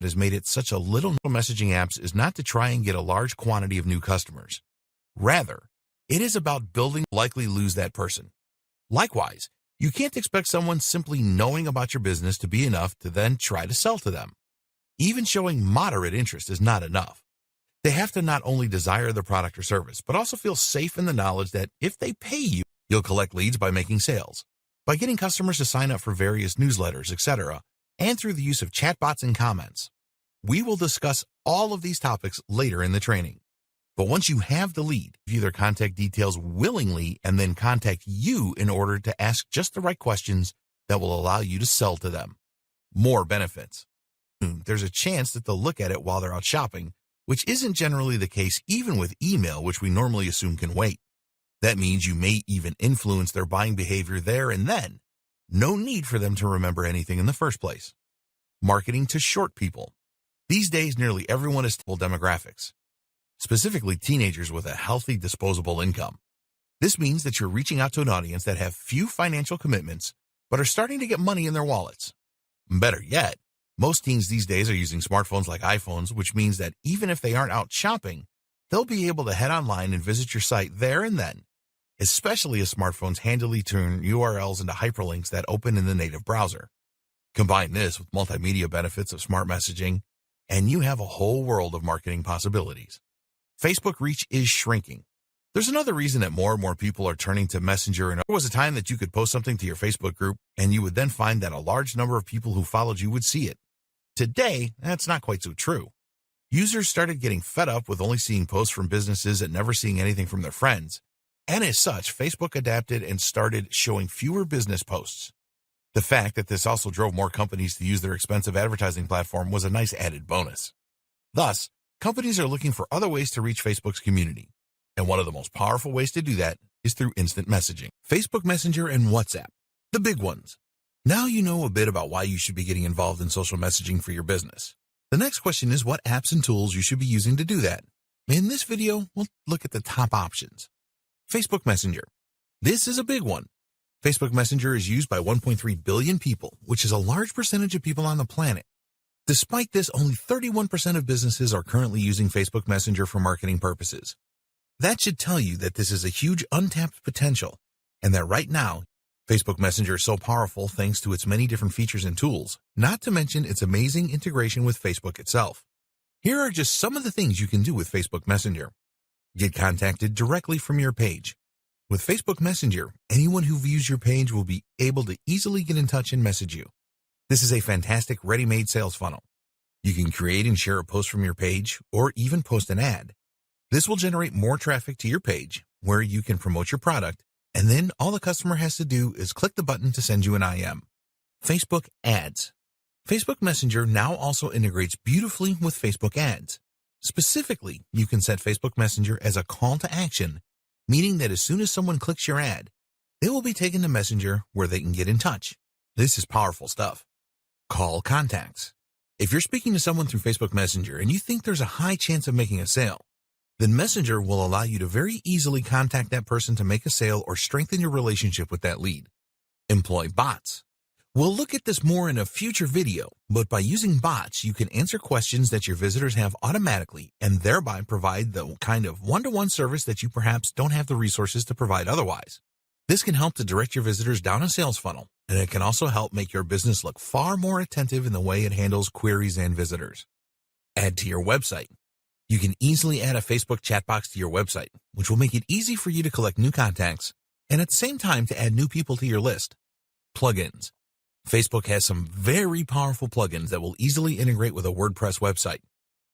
has made it such a little messaging apps is not to try and get a large quantity of new customers. Rather, it is about building likely lose that person. Likewise, you can't expect someone simply knowing about your business to be enough to then try to sell to them. Even showing moderate interest is not enough. They have to not only desire the product or service, but also feel safe in the knowledge that if they pay you, you'll collect leads by making sales, by getting customers to sign up for various newsletters, etc., and through the use of chatbots and comments. We will discuss all of these topics later in the training. But once you have the lead, view their contact details willingly and then contact you in order to ask just the right questions that will allow you to sell to them. More benefits. There's a chance that they'll look at it while they're out shopping, which isn't generally the case even with email, which we normally assume can wait. That means you may even influence their buying behavior there and then. No need for them to remember anything in the first place. Marketing to short people. These days, nearly everyone is demographics, specifically teenagers with a healthy disposable income. This means that you're reaching out to an audience that have few financial commitments, but are starting to get money in their wallets. Better yet, most teens these days are using smartphones like iPhones, which means that even if they aren't out shopping, they'll be able to head online and visit your site there and then, especially as smartphones handily turn URLs into hyperlinks that open in the native browser. Combine this with multimedia benefits of smart messaging, and you have a whole world of marketing possibilities. Facebook reach is shrinking. There's another reason that more and more people are turning to Messenger, and there was a time that you could post something to your Facebook group, and you would then find that a large number of people who followed you would see it. Today, that's not quite so true. Users started getting fed up with only seeing posts from businesses and never seeing anything from their friends. And as such, Facebook adapted and started showing fewer business posts. The fact that this also drove more companies to use their expensive advertising platform was a nice added bonus. Thus, companies are looking for other ways to reach Facebook's community. And one of the most powerful ways to do that is through instant messaging. Facebook Messenger and WhatsApp, the big ones. Now you know a bit about why you should be getting involved in social messaging for your business. The next question is what apps and tools you should be using to do that. In this video, we'll look at the top options. Facebook Messenger. This is a big one. Facebook Messenger is used by 1.3 billion people, which is a large percentage of people on the planet. Despite this, only 31% of businesses are currently using Facebook Messenger for marketing purposes. That should tell you that this is a huge untapped potential, and that right now, Facebook Messenger is so powerful thanks to its many different features and tools, not to mention its amazing integration with Facebook itself. Here are just some of the things you can do with Facebook Messenger. Get contacted directly from your page. With Facebook Messenger, anyone who views your page will be able to easily get in touch and message you. This is a fantastic ready-made sales funnel. You can create and share a post from your page, or even post an ad. This will generate more traffic to your page, where you can promote your product, and then all the customer has to do is click the button to send you an IM. Facebook Ads. Facebook Messenger now also integrates beautifully with Facebook Ads. Specifically, you can set Facebook Messenger as a call to action, meaning that as soon as someone clicks your ad, they will be taken to Messenger where they can get in touch. This is powerful stuff. Call contacts. If you're speaking to someone through Facebook Messenger and you think there's a high chance of making a sale, then Messenger will allow you to very easily contact that person to make a sale or strengthen your relationship with that lead. Employ bots. We'll look at this more in a future video, but by using bots, you can answer questions that your visitors have automatically and thereby provide the kind of one-to-one service that you perhaps don't have the resources to provide otherwise. This can help to direct your visitors down a sales funnel, and it can also help make your business look far more attentive in the way it handles queries and visitors. Add to your website. You can easily add a Facebook chat box to your website, which will make it easy for you to collect new contacts and at the same time to add new people to your list. Plugins. Facebook has some very powerful plugins that will easily integrate with a WordPress website.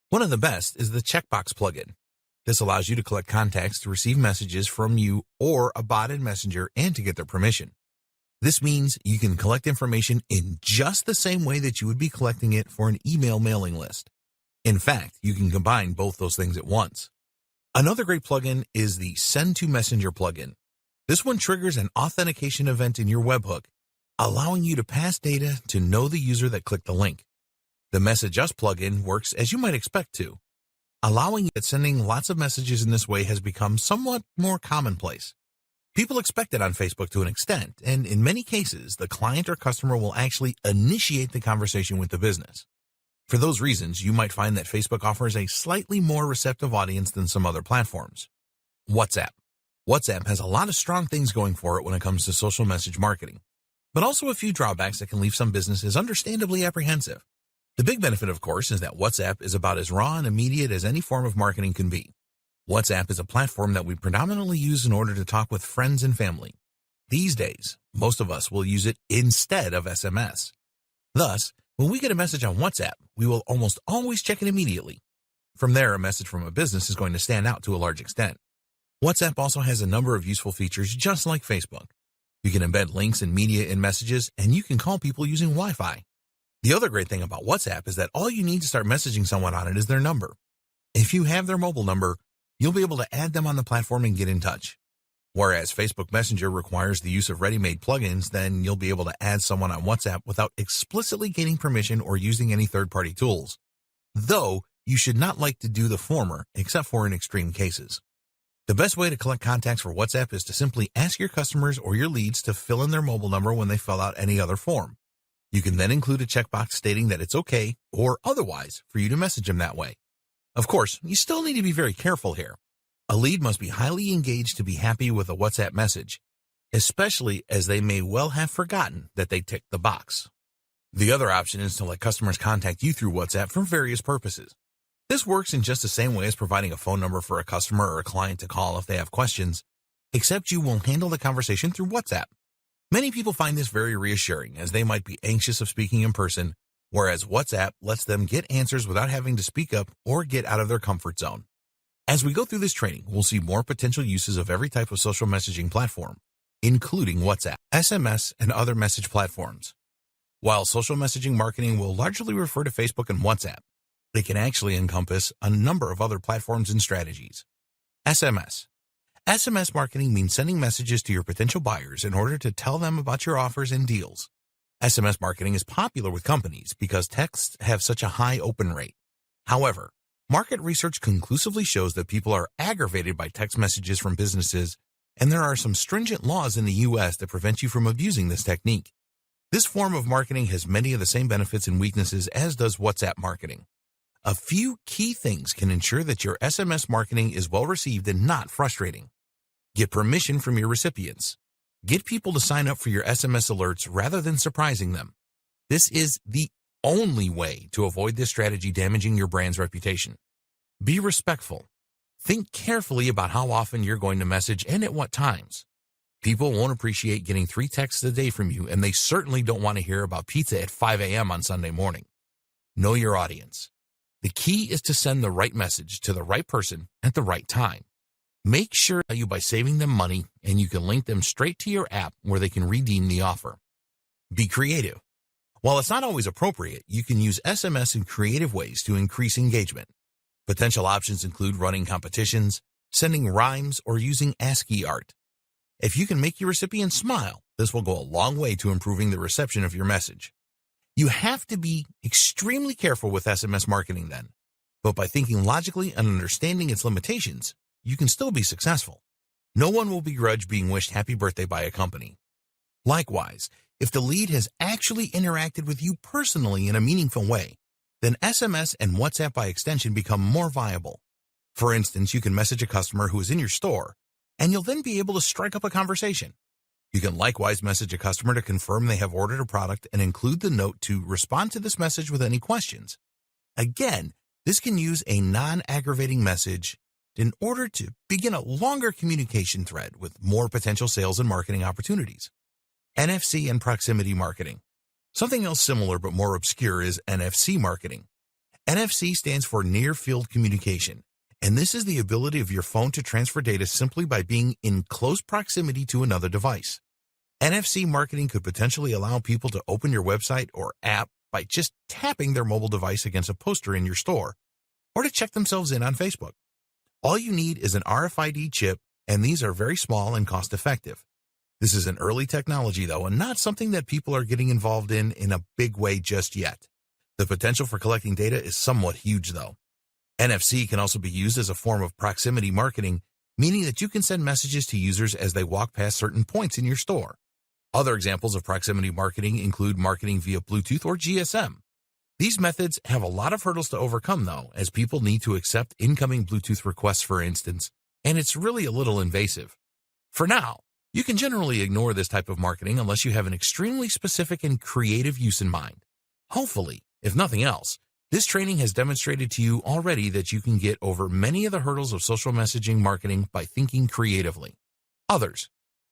One of the best is the checkbox plugin. This allows you to collect contacts to receive messages from you or a bot in Messenger and to get their permission. This means you can collect information in just the same way that you would be collecting it for an email mailing list. In fact, you can combine both those things at once. Another great plugin is the Send to Messenger plugin. This one triggers an authentication event in your webhook, allowing you to pass data to know the user that clicked the link. The Message Us plugin works as you might expect to, allowing that sending lots of messages in this way has become somewhat more commonplace. People expect it on Facebook to an extent, and in many cases, the client or customer will actually initiate the conversation with the business. For those reasons, you might find that Facebook offers a slightly more receptive audience than some other platforms. WhatsApp. WhatsApp has a lot of strong things going for it when it comes to social message marketing, but also a few drawbacks that can leave some businesses understandably apprehensive. The big benefit, of course, is that WhatsApp is about as raw and immediate as any form of marketing can be. WhatsApp is a platform that we predominantly use in order to talk with friends and family. These days, most of us will use it instead of SMS. Thus, when we get a message on WhatsApp, we will almost always check it immediately. From there, a message from a business is going to stand out to a large extent. WhatsApp also has a number of useful features just like Facebook. You can embed links and media in messages, and you can call people using Wi-Fi. The other great thing about WhatsApp is that all you need to start messaging someone on it is their number. If you have their mobile number, you'll be able to add them on the platform and get in touch. Whereas Facebook Messenger requires the use of ready-made plugins, then you'll be able to add someone on WhatsApp without explicitly gaining permission or using any third-party tools. Though, you should not like to do the former, except for in extreme cases. The best way to collect contacts for WhatsApp is to simply ask your customers or your leads to fill in their mobile number when they fill out any other form. You can then include a checkbox stating that it's okay, or otherwise, for you to message them that way. Of course, you still need to be very careful here. A lead must be highly engaged to be happy with a WhatsApp message, especially as they may well have forgotten that they ticked the box. The other option is to let customers contact you through WhatsApp for various purposes. This works in just the same way as providing a phone number for a customer or a client to call if they have questions, except you will handle the conversation through WhatsApp. Many people find this very reassuring, as they might be anxious of speaking in person, whereas WhatsApp lets them get answers without having to speak up or get out of their comfort zone. As we go through this training, we'll see more potential uses of every type of social messaging platform, including WhatsApp, SMS, and other message platforms. While social messaging marketing will largely refer to Facebook and WhatsApp, it can actually encompass a number of other platforms and strategies. SMS. SMS marketing means sending messages to your potential buyers in order to tell them about your offers and deals. SMS marketing is popular with companies because texts have such a high open rate. However, market research conclusively shows that people are aggravated by text messages from businesses, and there are some stringent laws in the U.S. that prevent you from abusing this technique. This form of marketing has many of the same benefits and weaknesses as does WhatsApp marketing. A few key things can ensure that your SMS marketing is well received and not frustrating. Get permission from your recipients. Get people to sign up for your SMS alerts rather than surprising them. This is the only way to avoid this strategy damaging your brand's reputation. Be respectful. Think carefully about how often you're going to message and at what times. People won't appreciate getting 3 texts a day from you, and they certainly don't want to hear about pizza at 5 a.m. on Sunday morning. Know your audience. The key is to send the right message to the right person at the right time. Make sure that you by saving them money, and you can link them straight to your app where they can redeem the offer. Be creative. While it's not always appropriate, you can use SMS in creative ways to increase engagement. Potential options include running competitions, sending rhymes, or using ASCII art. If you can make your recipient smile, this will go a long way to improving the reception of your message. You have to be extremely careful with SMS marketing then, but by thinking logically and understanding its limitations, you can still be successful. No one will begrudge being wished happy birthday by a company. Likewise, if the lead has actually interacted with you personally in a meaningful way, then SMS and WhatsApp by extension become more viable. For instance, you can message a customer who is in your store, and you'll then be able to strike up a conversation. You can likewise message a customer to confirm they have ordered a product and include the note to respond to this message with any questions. Again, this can use a non-aggravating message in order to begin a longer communication thread with more potential sales and marketing opportunities. NFC and proximity marketing. Something else similar but more obscure is NFC marketing. NFC stands for Near Field Communication, and this is the ability of your phone to transfer data simply by being in close proximity to another device. NFC marketing could potentially allow people to open your website or app by just tapping their mobile device against a poster in your store, or to check themselves in on Facebook. All you need is an RFID chip, and these are very small and cost-effective. This is an early technology, though, and not something that people are getting involved in a big way just yet. The potential for collecting data is somewhat huge, though. NFC can also be used as a form of proximity marketing, meaning that you can send messages to users as they walk past certain points in your store. Other examples of proximity marketing include marketing via Bluetooth or GSM. These methods have a lot of hurdles to overcome, though, as people need to accept incoming Bluetooth requests, for instance, and it's really a little invasive. For now, you can generally ignore this type of marketing unless you have an extremely specific and creative use in mind. Hopefully, if nothing else, this training has demonstrated to you already that you can get over many of the hurdles of social messaging marketing by thinking creatively.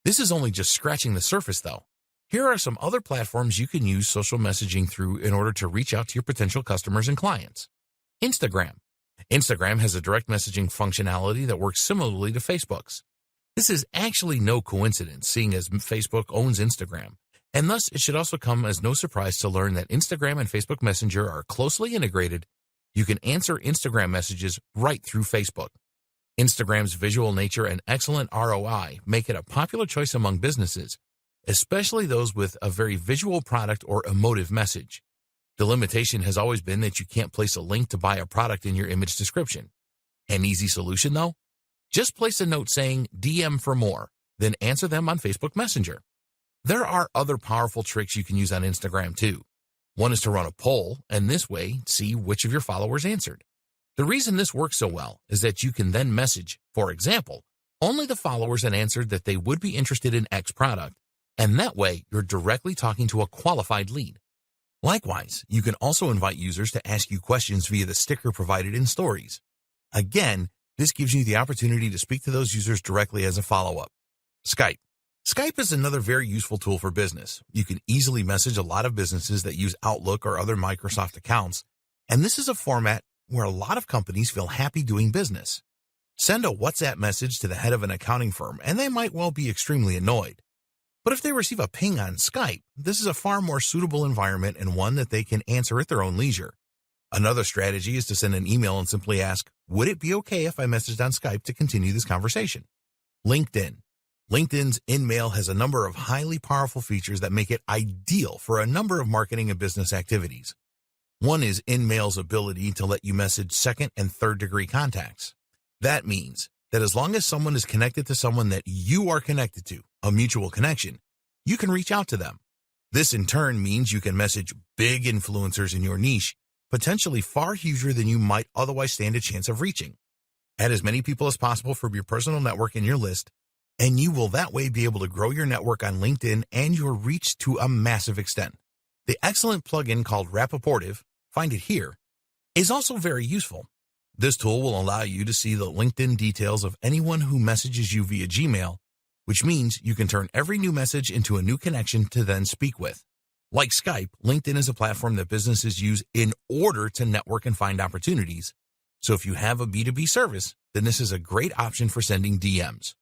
This is only just scratching the surface, though. Here are some other platforms you can use social messaging through in order to reach out to your potential customers and clients. Instagram. Instagram has a direct messaging functionality that works similarly to Facebook's. This is actually no coincidence, seeing as Facebook owns Instagram, and thus it should also come as no surprise to learn that Instagram and Facebook Messenger are closely integrated. You can answer Instagram messages right through Facebook. Instagram's visual nature and excellent ROI make it a popular choice among businesses, especially those with a very visual product or emotive message. The limitation has always been that you can't place a link to buy a product in your image description. An easy solution, though? Just place a note saying DM for more, then answer them on Facebook Messenger. There are other powerful tricks you can use on Instagram too. One is to run a poll, and this way, see which of your followers answered. The reason this works so well is that you can then message, for example, only the followers that answered that they would be interested in X product, and that way you're directly talking to a qualified lead. Likewise, you can also invite users to ask you questions via the sticker provided in Stories. Again, this gives you the opportunity to speak to those users directly as a follow-up. Skype. Skype is another very useful tool for business. You can easily message a lot of businesses that use Outlook or other Microsoft accounts, and this is a format where a lot of companies feel happy doing business. Send a WhatsApp message to the head of an accounting firm, and they might well be extremely annoyed. But if they receive a ping on Skype, this is a far more suitable environment and one that they can answer at their own leisure. Another strategy is to send an email and simply ask, would it be okay if I messaged on Skype to continue this conversation? LinkedIn. LinkedIn's InMail has a number of highly powerful features that make it ideal for a number of marketing and business activities. One is InMail's ability to let you message second and third degree contacts. That means that as long as someone is connected to someone that you are connected to, a mutual connection, you can reach out to them. This in turn means you can message big influencers in your niche, potentially far huger than you might otherwise stand a chance of reaching. Add as many people as possible from your personal network in your list, and you will that way be able to grow your network on LinkedIn and your reach to a massive extent. The excellent plugin called Rapportive, find it here, is also very useful. This tool will allow you to see the LinkedIn details of anyone who messages you via Gmail, which means you can turn every new message into a new connection to then speak with. Like Skype, LinkedIn is a platform that businesses use in order to network and find opportunities. So if you have a B2B service, then this is a great option for sending DMs.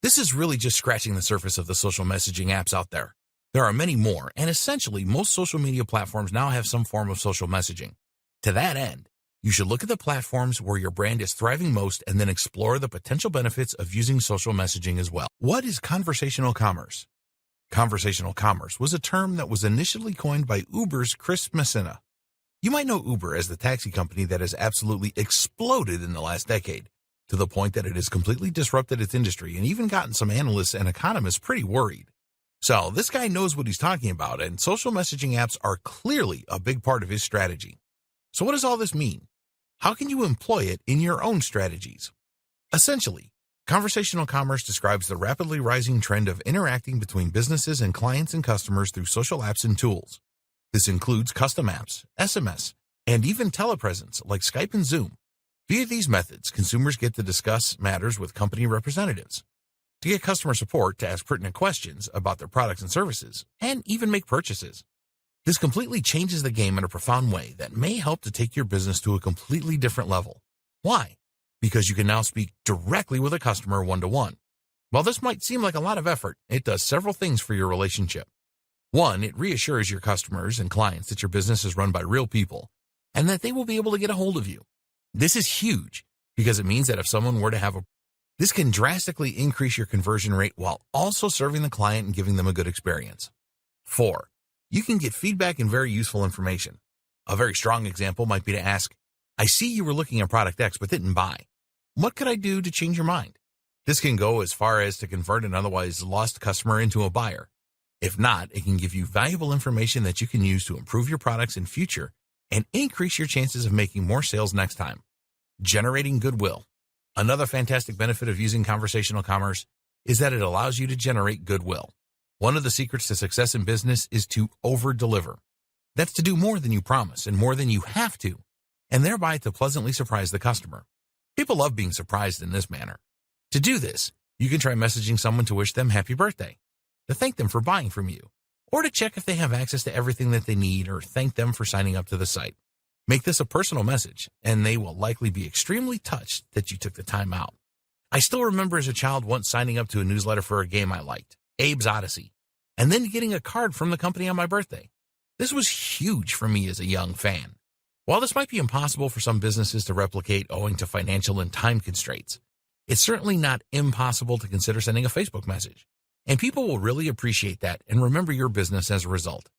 This is really just scratching the surface of the social messaging apps out there. There are many more, and essentially most social media platforms now have some form of social messaging. To that end, you should look at the platforms where your brand is thriving most and then explore the potential benefits of using social messaging as well. What is conversational commerce? Conversational commerce was a term that was initially coined by Uber's Chris Messina. You might know Uber as the taxi company that has absolutely exploded in the last decade, to the point that it has completely disrupted its industry and even gotten some analysts and economists pretty worried. So this guy knows what he's talking about, and social messaging apps are clearly a big part of his strategy. So what does all this mean? How can you employ it in your own strategies? Essentially, conversational commerce describes the rapidly rising trend of interacting between businesses and clients and customers through social apps and tools. This includes custom apps, SMS, and even telepresence like Skype and Zoom. Via these methods, consumers get to discuss matters with company representatives, to get customer support to ask pertinent questions about their products and services, and even make purchases. This completely changes the game in a profound way that may help to take your business to a completely different level. Why? Because you can now speak directly with a customer one-to-one. While this might seem like a lot of effort, it does several things for your relationship. One, it reassures your customers and clients that your business is run by real people and that they will be able to get a hold of you. This is huge because it means that if someone were to have this can drastically increase your conversion rate while also serving the client and giving them a good experience. 4, you can get feedback and very useful information. A very strong example might be to ask, I see you were looking at product X but didn't buy. What could I do to change your mind? This can go as far as to convert an otherwise lost customer into a buyer. If not, it can give you valuable information that you can use to improve your products in future and increase your chances of making more sales next time. Generating goodwill. Another fantastic benefit of using conversational commerce is that it allows you to generate goodwill. One of the secrets to success in business is to over-deliver. That's to do more than you promise and more than you have to, and thereby to pleasantly surprise the customer. People love being surprised in this manner. To do this, you can try messaging someone to wish them happy birthday, to thank them for buying from you, or to check if they have access to everything that they need or thank them for signing up to the site. Make this a personal message, and they will likely be extremely touched that you took the time out. I still remember as a child once signing up to a newsletter for a game I liked, Abe's Odyssey, and then getting a card from the company on my birthday. This was huge for me as a young fan. While this might be impossible for some businesses to replicate owing to financial and time constraints, it's certainly not impossible to consider sending a Facebook message. And people will really appreciate that and remember your business as a result.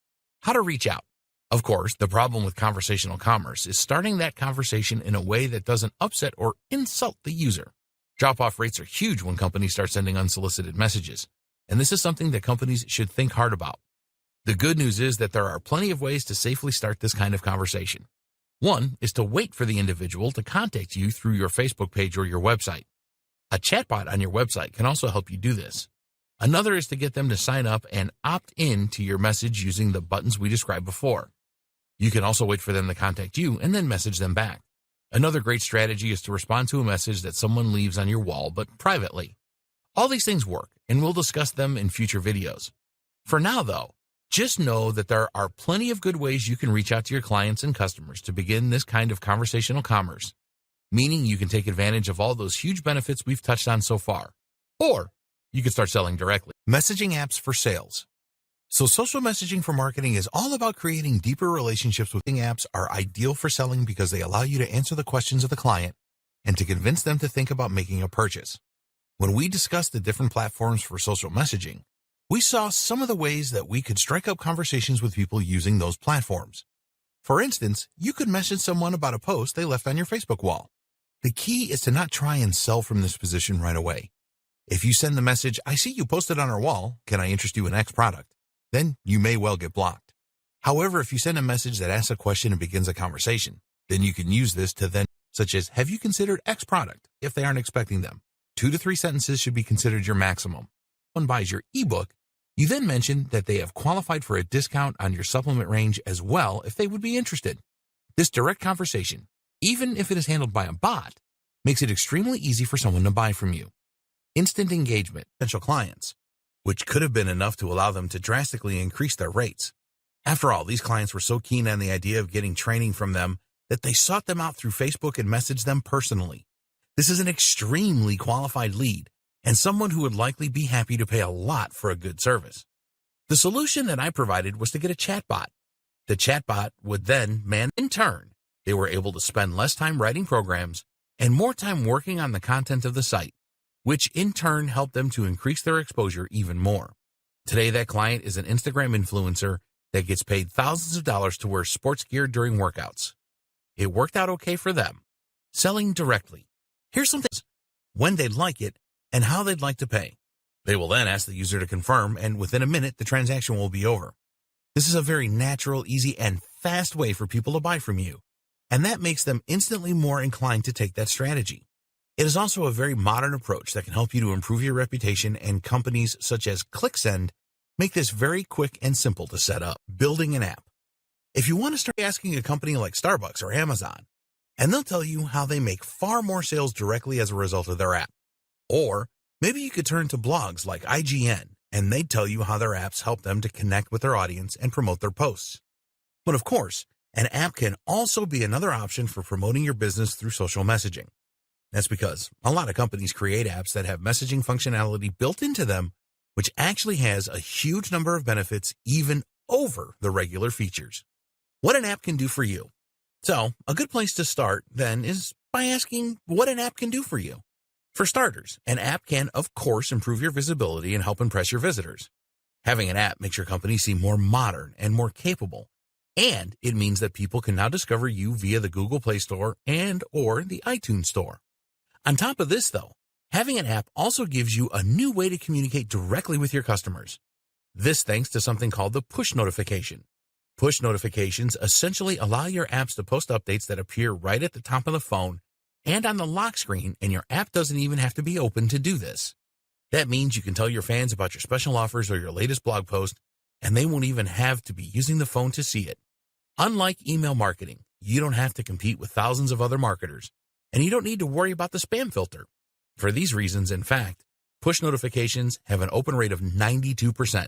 How to reach out. Of course, the problem with conversational commerce is starting that conversation in a way that doesn't upset or insult the user. Drop-off rates are huge when companies start sending unsolicited messages, and this is something that companies should think hard about. The good news is that there are plenty of ways to safely start this kind of conversation. One is to wait for the individual to contact you through your Facebook page or your website. A chatbot on your website can also help you do this. Another is to get them to sign up and opt in to your message using the buttons we described before. You can also wait for them to contact you and then message them back. Another great strategy is to respond to a message that someone leaves on your wall, but privately. All these things work, and we'll discuss them in future videos. For now, though, just know that there are plenty of good ways you can reach out to your clients and customers to begin this kind of conversational commerce, meaning you can take advantage of all those huge benefits we've touched on so far. Or you can start selling directly. Messaging apps for sales. So social messaging for marketing is all about creating deeper relationships with apps are ideal for selling because they allow you to answer the questions of the client and to convince them to think about making a purchase. When we discussed the different platforms for social messaging, we saw some of the ways that we could strike up conversations with people using those platforms. For instance, you could message someone about a post they left on your Facebook wall. The key is to not try and sell from this position right away. If you send the message, "I see you posted on our wall, can I interest you in X product?" then you may well get blocked. However, if you send a message that asks a question and begins a conversation, then you can use this to then, such as, "Have you considered X product?" if they aren't expecting them. 2 to 3 sentences should be considered your maximum. When someone buys your ebook, you then mention that they have qualified for a discount on your supplement range as well if they would be interested. This direct conversation, even if it is handled by a bot, makes it extremely easy for someone to buy from you. Instant engagement, potential clients, which could have been enough to allow them to drastically increase their rates. After all, these clients were so keen on the idea of getting training from them that they sought them out through Facebook and messaged them personally. This is an extremely qualified lead and someone who would likely be happy to pay a lot for a good service. The solution that I provided was to get a chatbot. The chatbot would then in turn, they were able to spend less time writing programs and more time working on the content of the site, which in turn helped them to increase their exposure even more. Today, that client is an Instagram influencer that gets paid thousands of dollars to wear sports gear during workouts. It worked out okay for them. Selling directly. Here's some things: when they'd like it and how they'd like to pay. They will then ask the user to confirm, and within a minute, the transaction will be over. This is a very natural, easy, and fast way for people to buy from you, and that makes them instantly more inclined to take that strategy. It is also a very modern approach that can help you to improve your reputation, and companies such as ClickSend make this very quick and simple to set up. Building an app. If you want to start asking a company like Starbucks or Amazon, and they'll tell you how they make far more sales directly as a result of their app. Or maybe you could turn to blogs like IGN, and they'd tell you how their apps help them to connect with their audience and promote their posts. But of course, an app can also be another option for promoting your business through social messaging. That's because a lot of companies create apps that have messaging functionality built into them, which actually has a huge number of benefits even over the regular features. What an app can do for you. So, a good place to start, then, is by asking what an app can do for you. For starters, an app can, of course, improve your visibility and help impress your visitors. Having an app makes your company seem more modern and more capable, and it means that people can now discover you via the Google Play Store and or the iTunes Store. On top of this, though, having an app also gives you a new way to communicate directly with your customers. This thanks to something called the push notification. Push notifications essentially allow your apps to post updates that appear right at the top of the phone and on the lock screen, and your app doesn't even have to be open to do this. That means you can tell your fans about your special offers or your latest blog post, and they won't even have to be using the phone to see it. Unlike email marketing, you don't have to compete with thousands of other marketers, and you don't need to worry about the spam filter. For these reasons, in fact, push notifications have an open rate of 92%.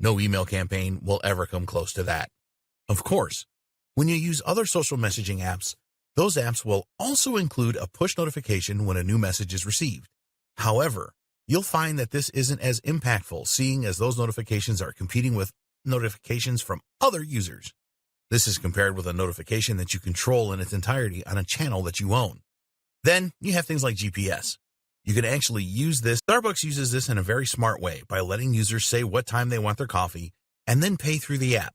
No email campaign will ever come close to that. Of course, when you use other social messaging apps, those apps will also include a push notification when a new message is received. However, you'll find that this isn't as impactful, seeing as those notifications are competing with notifications from other users. This is compared with a notification that you control in its entirety on a channel that you own. Then you have things like GPS. You can actually use this. Starbucks uses this in a very smart way by letting users say what time they want their coffee and then pay through the app.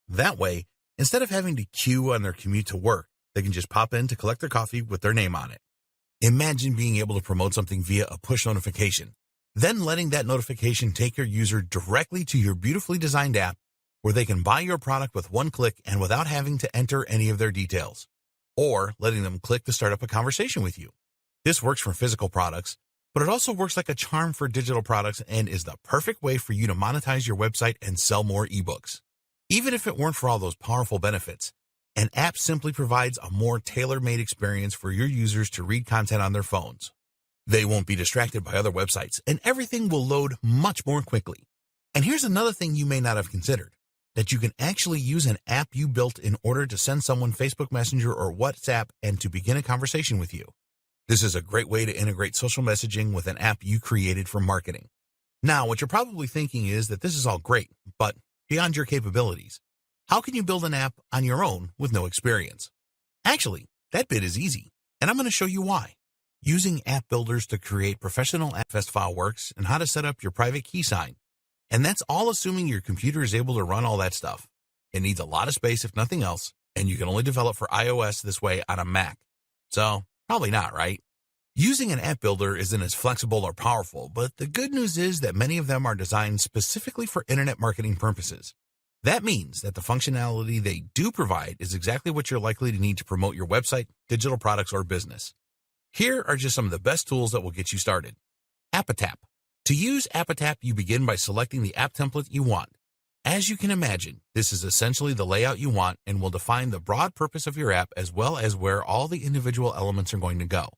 That way, instead of having to queue on their commute to work, they can just pop in to collect their coffee with their name on it. Imagine being able to promote something via a push notification, then letting that notification take your user directly to your beautifully designed app where they can buy your product with one click and without having to enter any of their details, or letting them click to start up a conversation with you. This works for physical products, but it also works like a charm for digital products and is the perfect way for you to monetize your website and sell more ebooks. Even if it weren't for all those powerful benefits, an app simply provides a more tailor-made experience for your users to read content on their phones. They won't be distracted by other websites, and everything will load much more quickly. And here's another thing you may not have considered, that you can actually use an app you built in order to send someone Facebook Messenger or WhatsApp and to begin a conversation with you. This is a great way to integrate social messaging with an app you created for marketing. Now, what you're probably thinking is that this is all great, but beyond your capabilities, how can you build an app on your own with no experience? Actually, that bit is easy, and I'm going to show you why. Using app builders to create professional app file works and how to set up your private key sign. And that's all assuming your computer is able to run all that stuff. It needs a lot of space if nothing else, and you can only develop for iOS this way on a Mac. So, probably not, right? Using an app builder isn't as flexible or powerful, but the good news is that many of them are designed specifically for internet marketing purposes. That means that the functionality they do provide is exactly what you're likely to need to promote your website, digital products, or business. Here are just some of the best tools that will get you started. Appatap. To use Appatap, you begin by selecting the app template you want. As you can imagine, this is essentially the layout you want and will define the broad purpose of your app as well as where all the individual elements are going to go.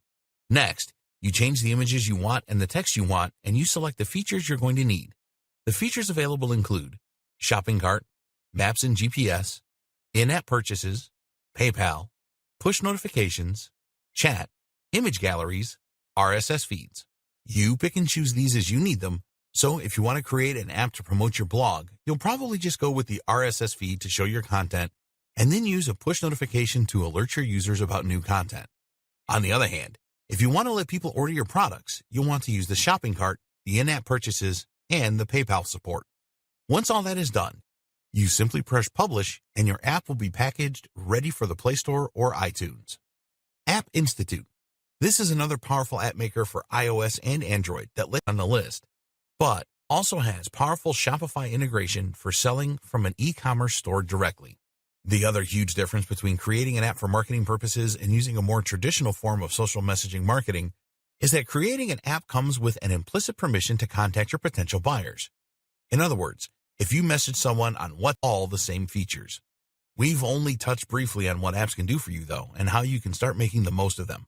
Next, you change the images you want and the text you want, and you select the features you're going to need. The features available include shopping cart, maps and GPS, in-app purchases, PayPal, push notifications, chat, image galleries, RSS feeds. You pick and choose these as you need them, so if you want to create an app to promote your blog, you'll probably just go with the RSS feed to show your content and then use a push notification to alert your users about new content. On the other hand, if you want to let people order your products, you'll want to use the shopping cart, the in-app purchases, and the PayPal support. Once all that is done, you simply press publish and your app will be packaged, ready for the Play Store or iTunes. App Institute. This is another powerful app maker for iOS and Android that lists on the list, but also has powerful Shopify integration for selling from an e-commerce store directly. The other huge difference between creating an app for marketing purposes and using a more traditional form of social messaging marketing is that creating an app comes with an implicit permission to contact your potential buyers. In other words, if you message someone on all the same features. We've only touched briefly on what apps can do for you, though, and how you can start making the most of them.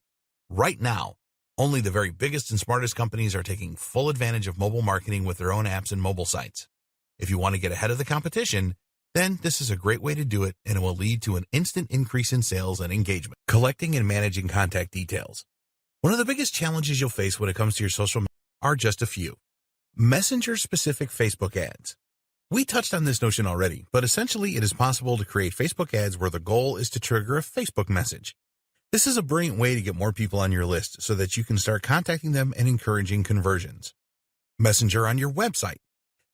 Right now, only the very biggest and smartest companies are taking full advantage of mobile marketing with their own apps and mobile sites. If you want to get ahead of the competition, then this is a great way to do it, and it will lead to an instant increase in sales and engagement. Collecting and managing contact details. One of the biggest challenges you'll face when it comes to your social media are just a few. Messenger-specific Facebook ads. We touched on this notion already, but essentially it is possible to create Facebook ads where the goal is to trigger a Facebook message. This is a brilliant way to get more people on your list so that you can start contacting them and encouraging conversions. Messenger on your website.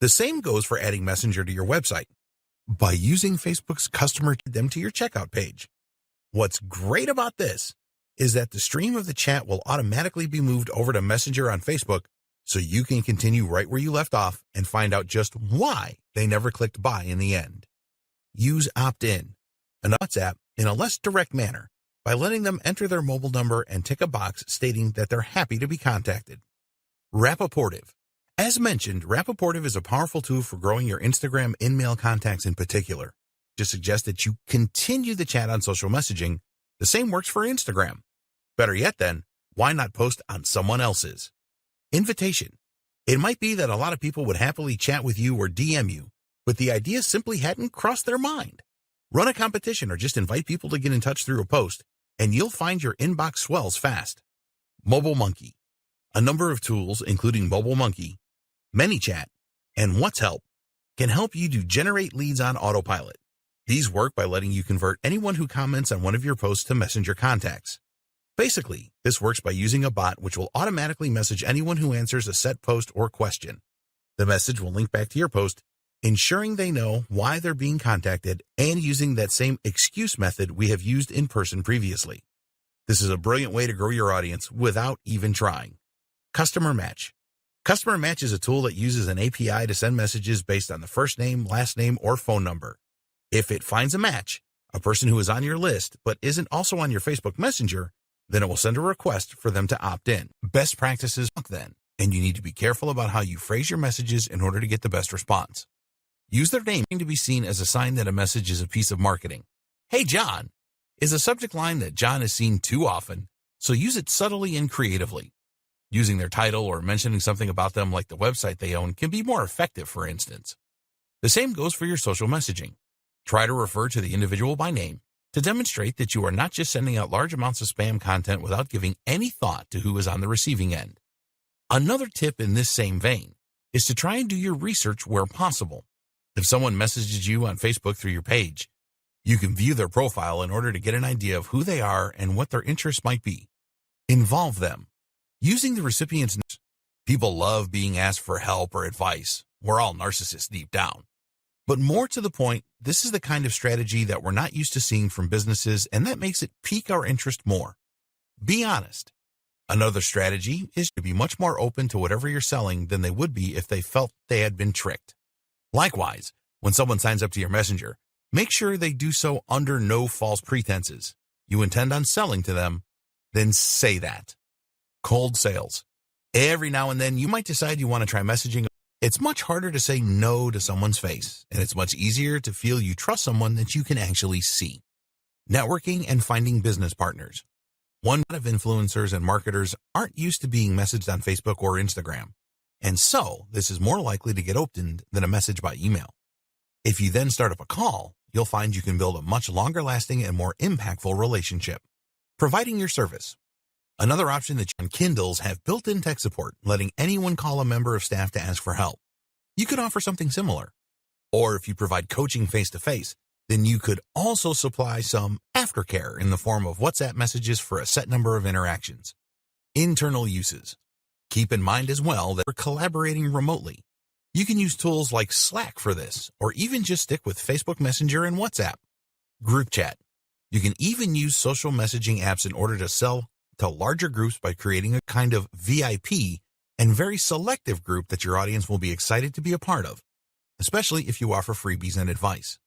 The same goes for adding Messenger to your website. By using Facebook's customer them to your checkout page. What's great about this is that the stream of the chat will automatically be moved over to Messenger on Facebook, so you can continue right where you left off and find out just why they never clicked buy in the end. Use opt-in, an WhatsApp in a less direct manner by letting them enter their mobile number and tick a box stating that they're happy to be contacted. Rapportive. As mentioned, Rapportive is a powerful tool for growing your Instagram in-mail contacts in particular. Just suggest that you continue the chat on social messaging. The same works for Instagram. Better yet then, why not post on someone else's? Invitation. It might be that a lot of people would happily chat with you or DM you, but the idea simply hadn't crossed their mind. Run a competition or just invite people to get in touch through a post, and you'll find your inbox swells fast. Mobile Monkey. A number of tools, including Mobile Monkey, ManyChat, and What's Help, can help you to generate leads on autopilot. These work by letting you convert anyone who comments on one of your posts to Messenger contacts. Basically, this works by using a bot which will automatically message anyone who answers a set post or question. The message will link back to your post, ensuring they know why they're being contacted and using that same excuse method we have used in person previously. This is a brilliant way to grow your audience without even trying. Customer Match. Customer Match is a tool that uses an API to send messages based on the first name, last name, or phone number. If it finds a match, a person who is on your list but isn't also on your Facebook Messenger, then it will send a request for them to opt in. Best practices then, and you need to be careful about how you phrase your messages in order to get the best response. Use their name to be seen as a sign that a message is a piece of marketing. Hey John is a subject line that John is seen too often, so use it subtly and creatively. Using their title or mentioning something about them like the website they own can be more effective, for instance. The same goes for your social messaging. Try to refer to the individual by name to demonstrate that you are not just sending out large amounts of spam content without giving any thought to who is on the receiving end. Another tip in this same vein is to try and do your research where possible. If someone messages you on Facebook through your page, you can view their profile in order to get an idea of who they are and what their interests might be. Involve them. Using the recipient's names. People love being asked for help or advice. We're all narcissists deep down. But more to the point, this is the kind of strategy that we're not used to seeing from businesses, and that makes it pique our interest more. Be honest. Another strategy is to be much more open to whatever you're selling than they would be if they felt they had been tricked. Likewise, when someone signs up to your messenger, make sure they do so under no false pretenses. You intend on selling to them, then say that. Cold sales. Every now and then, you might decide you want to try messaging. It's much harder to say no to someone's face, and it's much easier to feel you trust someone that you can actually see. Networking and finding business partners. One lot of influencers and marketers aren't used to being messaged on Facebook or Instagram, and so this is more likely to get opened than a message by email. If you then start up a call, you'll find you can build a much longer-lasting and more impactful relationship. Providing your service. Another option that Kindles have built-in tech support, letting anyone call a member of staff to ask for help. You could offer something similar. Or if you provide coaching face-to-face, then you could also supply some aftercare in the form of WhatsApp messages for a set number of interactions. Internal uses. Keep in mind as well that we're collaborating remotely. You can use tools like Slack for this, or even just stick with Facebook Messenger and WhatsApp. Group chat. You can even use social messaging apps in order to sell to larger groups by creating a kind of VIP and very selective group that your audience will be excited to be a part of, especially if you offer freebies and advice.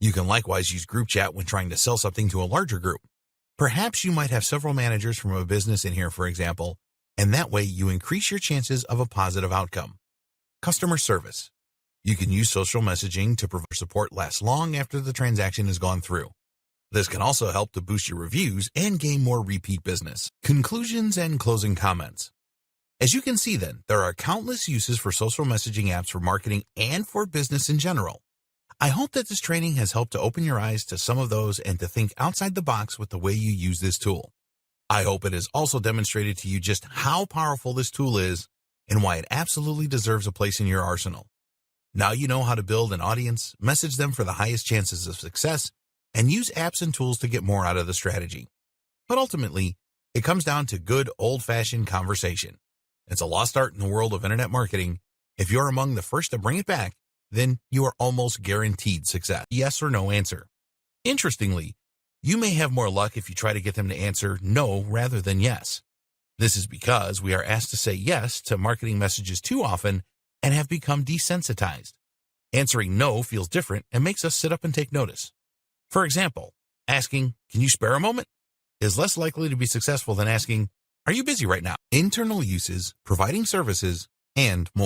You can likewise use group chat when trying to sell something to a larger group. Perhaps you might have several managers from a business in here, for example, and that way you increase your chances of a positive outcome. Customer service. You can use social messaging to provide support last long after the transaction has gone through. This can also help to boost your reviews and gain more repeat business. Conclusions and closing comments. As you can see then, there are countless uses for social messaging apps for marketing and for business in general. I hope that this training has helped to open your eyes to some of those and to think outside the box with the way you use this tool. I hope it has also demonstrated to you just how powerful this tool is and why it absolutely deserves a place in your arsenal. Now you know how to build an audience, message them for the highest chances of success, and use apps and tools to get more out of the strategy. But ultimately, it comes down to good old-fashioned conversation. It's a lost art in the world of internet marketing. If you're among the first to bring it back, then you are almost guaranteed success. Yes or no answer. Interestingly, you may have more luck if you try to get them to answer no rather than yes. This is because we are asked to say yes to marketing messages too often and have become desensitized. Answering no feels different and makes us sit up and take notice. For example, asking, "Can you spare a moment?" is less likely to be successful than asking, "Are you busy right now?" Internal uses, providing services, and more.